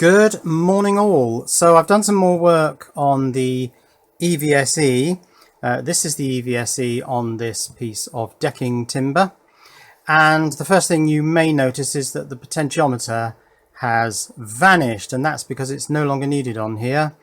Good morning all. So I've done some more work on the EVSE. This is the EVSE on this piece of decking timber. And the first thing you may notice is that the potentiometer has vanished, and that's because it's no longer needed on here.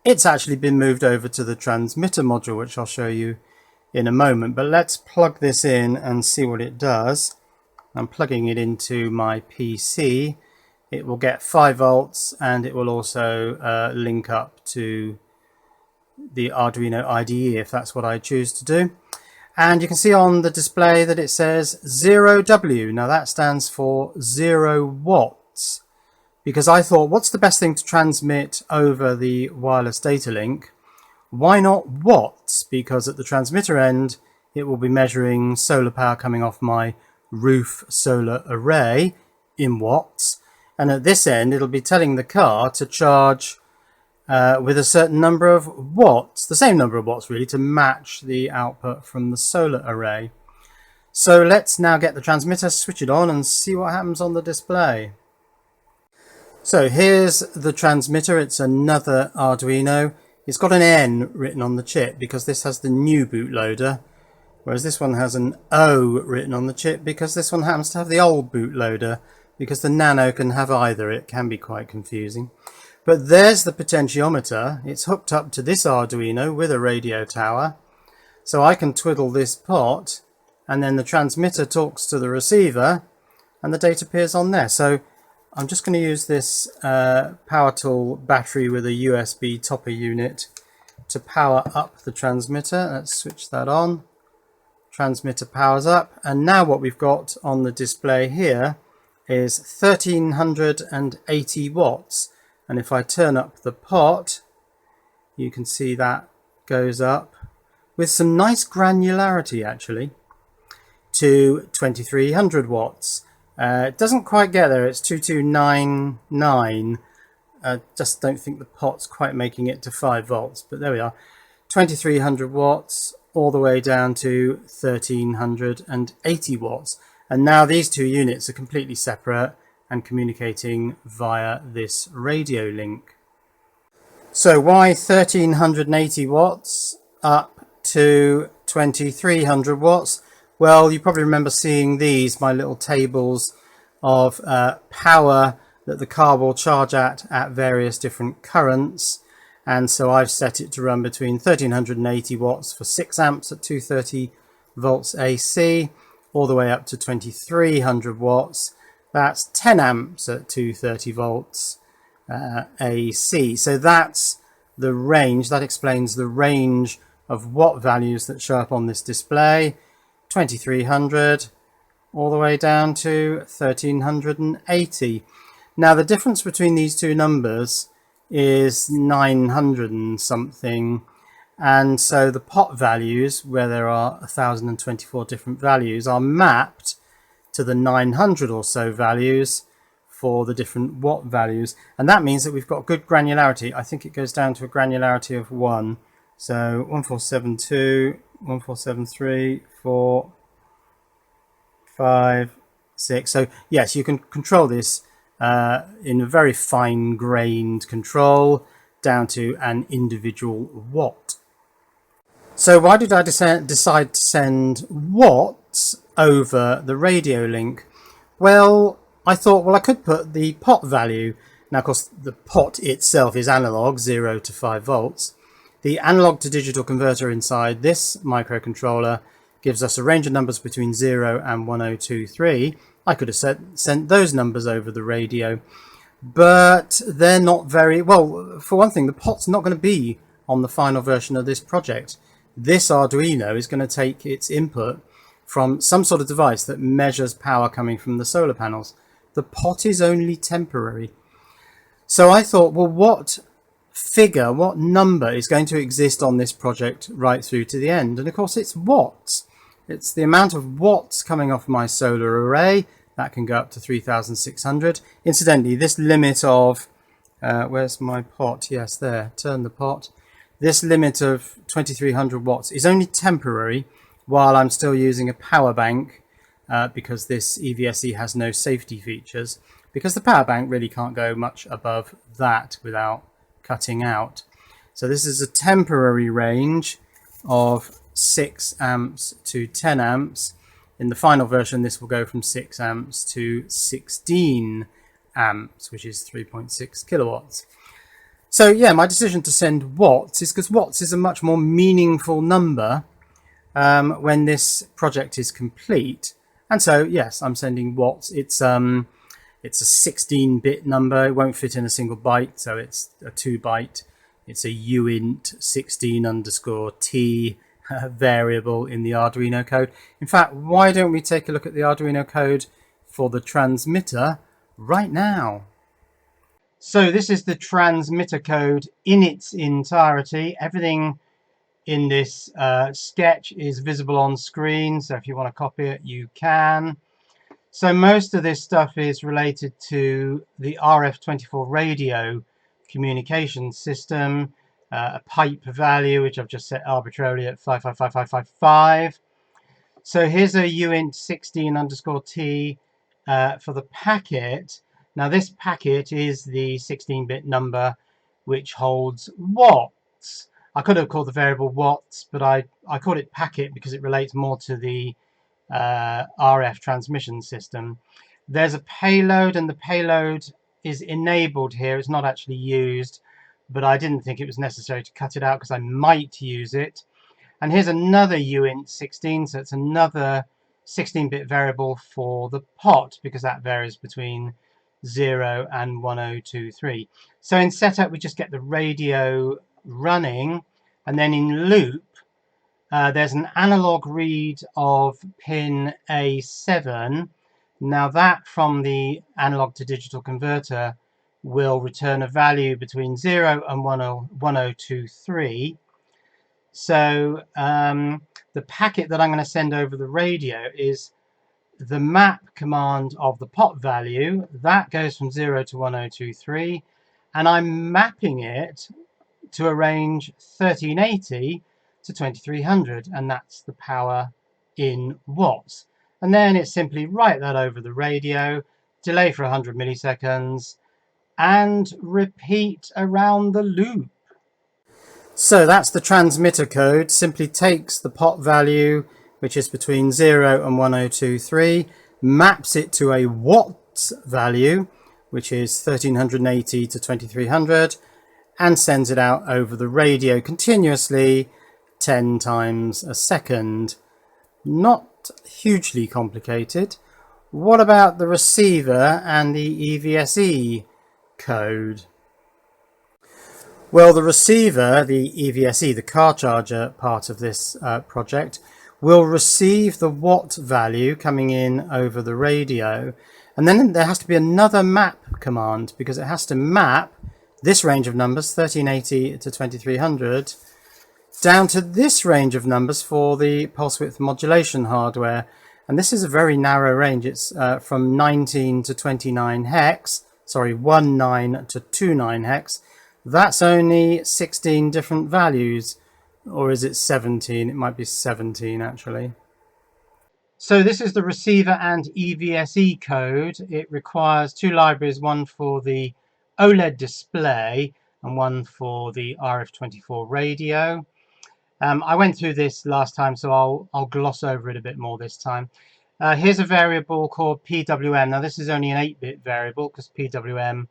It's actually been moved over to the transmitter module, which I'll show you in a moment. But let's plug this in and see what it does. I'm plugging it into my PC. It will get 5 volts and it will also link up to the Arduino IDE if that's what I choose to do. And you can see on the display that it says 0W. Now that stands for 0 watts, because I thought, what's the best thing to transmit over the wireless data link? Why not watts? Because at the transmitter end it will be measuring solar power coming off my roof solar array in watts. And at this end, it'll be telling the car to charge with a certain number of watts, the same number of watts really, to match the output from the solar array. So let's now get the transmitter, switch it on and see what happens on the display. So here's the transmitter. It's another Arduino. It's got an N written on the chip because this has the new bootloader, whereas this one has an O written on the chip because this one happens to have the old bootloader. Because the Nano can have either, it can be quite confusing. But there's the potentiometer. It's hooked up to this Arduino with a radio tower. So I can twiddle this pot and then the transmitter talks to the receiver and the data appears on there. So I'm just going to use this power tool battery with a USB topper unit to power up the transmitter. Let's switch that on. Transmitter powers up, and now what we've got on the display here is 1380 watts, and if I turn up the pot you can see that goes up with some nice granularity actually to 2300 watts. It doesn't quite get there, it's 2299. Just don't think the pot's quite making it to 5 volts, but there we are. 2300 watts all the way down to 1380 watts. And now these two units are completely separate and communicating via this radio link. So why 1380 watts up to 2300 watts? Well, you probably remember seeing these, my little tables of power that the car will charge at various different currents. And so I've set it to run between 1380 watts for 6 amps at 230 volts AC, all the way up to 2300 watts. That's 10 amps at 230 volts AC. So that's the range. That explains the range of watt values that show up on this display. 2300 all the way down to 1380. Now the difference between these two numbers is 900 and something. And so the pot values, where there are 1024 different values, are mapped to the 900 or so values for the different watt values. And that means that we've got good granularity. I think it goes down to a granularity of 1. So 1472, 1473, 4, 5, 6. So yes, you can control this in a very fine-grained control down to an individual watt. So why did I decide to send watts over the radio link? Well, I thought, well, I could put the pot value. Now, of course, the pot itself is analog, 0 to 5 volts. The analog to digital converter inside this microcontroller gives us a range of numbers between 0 and 1023. I could have sent those numbers over the radio, but they're not very, well, for one thing, the pot's not going to be on the final version of this project. This Arduino is going to take its input from some sort of device that measures power coming from the solar panels. The pot is only temporary. So I thought, well, what figure, what number is going to exist on this project right through to the end? And of course it's watts. It's the amount of watts coming off my solar array. That can go up to 3600. Incidentally, this limit of, where's my pot? Yes, there, turn the pot. This limit of 2300 watts is only temporary while I'm still using a power bank because this EVSE has no safety features. because the power bank really can't go much above that without cutting out. So this is a temporary range of 6 amps to 10 amps. In the final version, this will go from 6 amps to 16 amps, which is 3.6 kilowatts. So yeah, my decision to send watts is because watts is a much more meaningful number when this project is complete. And so yes, I'm sending watts. It's a 16-bit number. It won't fit in a single byte, so it's a 2-byte. It's a uint 16_t variable in the Arduino code. In fact, why don't we take a look at the Arduino code for the transmitter right now? So this is the transmitter code in its entirety. Everything in this sketch is visible on screen, so if you want to copy it, you can. So most of this stuff is related to the RF24 radio communication system, a pipe value, which I've just set arbitrarily at 555555. So here's a uint 16_t for the packet. Now this packet is the 16-bit number which holds watts. I could have called the variable watts, but I called it packet because it relates more to the RF transmission system. There's a payload, and the payload is enabled here. It's not actually used, but I didn't think it was necessary to cut it out because I might use it. And here's another uint 16, so it's another 16-bit variable for the pot, because that varies between 0 and 1023. So in setup, we just get the radio running, and then in loop, there's an analog read of pin A7. Now that from the analog to digital converter will return a value between 0 and 1023. So the packet that I'm going to send over the radio is the map command of the pot value. That goes from 0 to 1023, and I'm mapping it to a range 1380 to 2300, and that's the power in watts. And then it's simply write that over the radio, delay for 100 milliseconds, and repeat around the loop. So that's the transmitter code. Simply takes the pot value, which is between 0 and 1023, maps it to a watts value, which is 1380 to 2300, and sends it out over the radio continuously 10 times a second. Not hugely complicated. What about the receiver and the EVSE code? Well, the receiver, the EVSE, the car charger part of this project, will receive the watt value coming in over the radio, and then there has to be another map command, because it has to map this range of numbers, 1380 to 2300, down to this range of numbers for the pulse width modulation hardware. And this is a very narrow range. It's from 19 to 29 hex, sorry, 19 to 29 hex. That's only 16 different values, or is it 17? It might be 17 actually. So this is the receiver and EVSE code. It requires two libraries, one for the OLED display and one for the RF24 radio. I went through this last time, so I'll gloss over it a bit more this time. Here's a variable called PWM. Now this is only an 8-bit variable, because PWM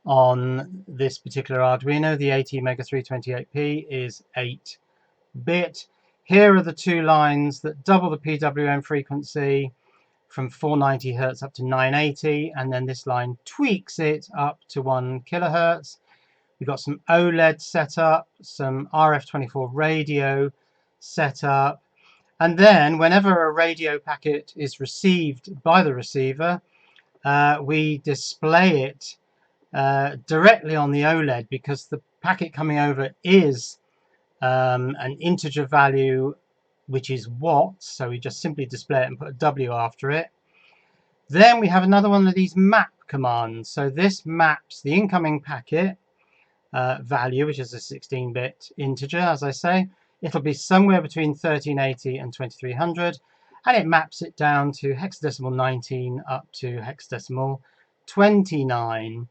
on this particular Arduino, the ATmega328P, is 8-bit. Here are the two lines that double the PWM frequency from 490 Hz up to 980, and then this line tweaks it up to 1 kHz. We've got some OLED setup, some RF24 radio setup, and then whenever a radio packet is received by the receiver, we display it directly on the OLED, because the packet coming over is an integer value, which is watts, so we just simply display it and put a W after it. Then we have another one of these map commands. So this maps the incoming packet value, which is a 16-bit integer, as I say. It'll be somewhere between 1380 and 2300, and it maps it down to hexadecimal 19 up to hexadecimal 29.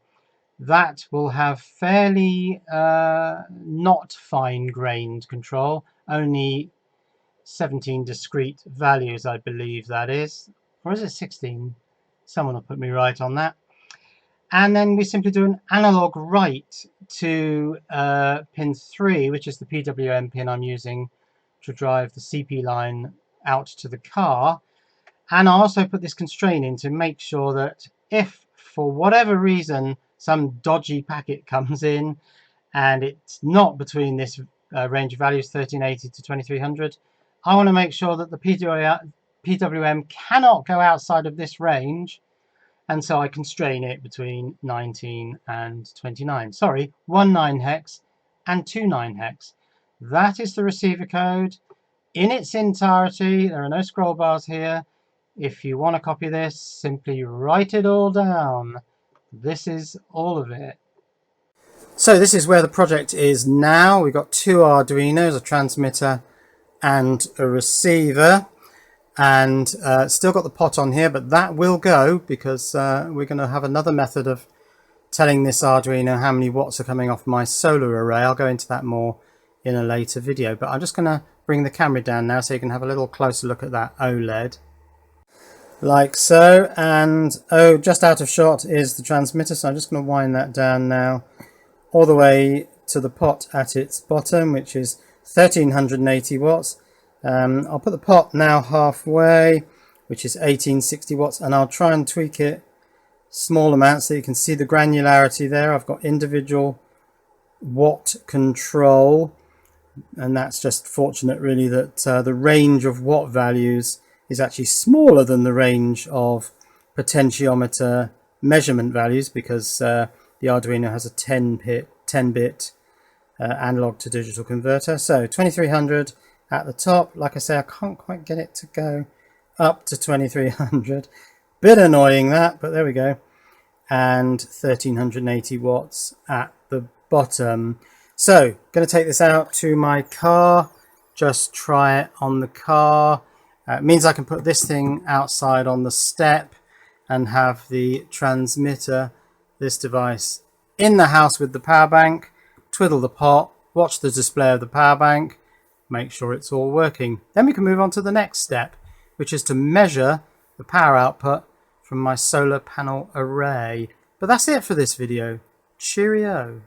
That will have fairly not fine-grained control, only 17 discrete values, I believe that is. Or is it 16? Someone will put me right on that. And then we simply do an analog write to pin 3, which is the PWM pin I'm using to drive the CP line out to the car. And I also put this constraint in to make sure that if, for whatever reason, some dodgy packet comes in and it's not between this range of values, 1380 to 2300, I want to make sure that the PWM cannot go outside of this range. And so I constrain it between 19 and 29. Sorry, 19 hex and 29 hex. That is the receiver code in its entirety. There are no scroll bars here. If you want to copy this, simply write it all down. This is all of it. So this is where the project is now. We've got two Arduinos, a transmitter and a receiver. And still got the pot on here, but that will go because we're going to have another method of telling this Arduino how many watts are coming off my solar array. I'll go into that more in a later video, but I'm just going to bring the camera down now so you can have a little closer look at that OLED. Like so, and oh, just out of shot is the transmitter, so I'm just going to wind that down now all the way to the pot at its bottom, which is 1380 watts. I'll put the pot now halfway, which is 1860 watts, and I'll try and tweak it small amounts so you can see the granularity there. I've got individual watt control, and that's just fortunate really that the range of watt values is actually smaller than the range of potentiometer measurement values, because the Arduino has a 10-bit analog to digital converter. So 2300 at the top. Like I say, I can't quite get it to go up to 2300. Bit annoying that, but there we go. And 1380 watts at the bottom. So, going to take this out to my car. Just try it on the car. It means I can put this thing outside on the step and have the transmitter, this device, in the house with the power bank. Twiddle the pot, watch the display of the power bank, make sure it's all working. Then we can move on to the next step, which is to measure the power output from my solar panel array. But that's it for this video. Cheerio.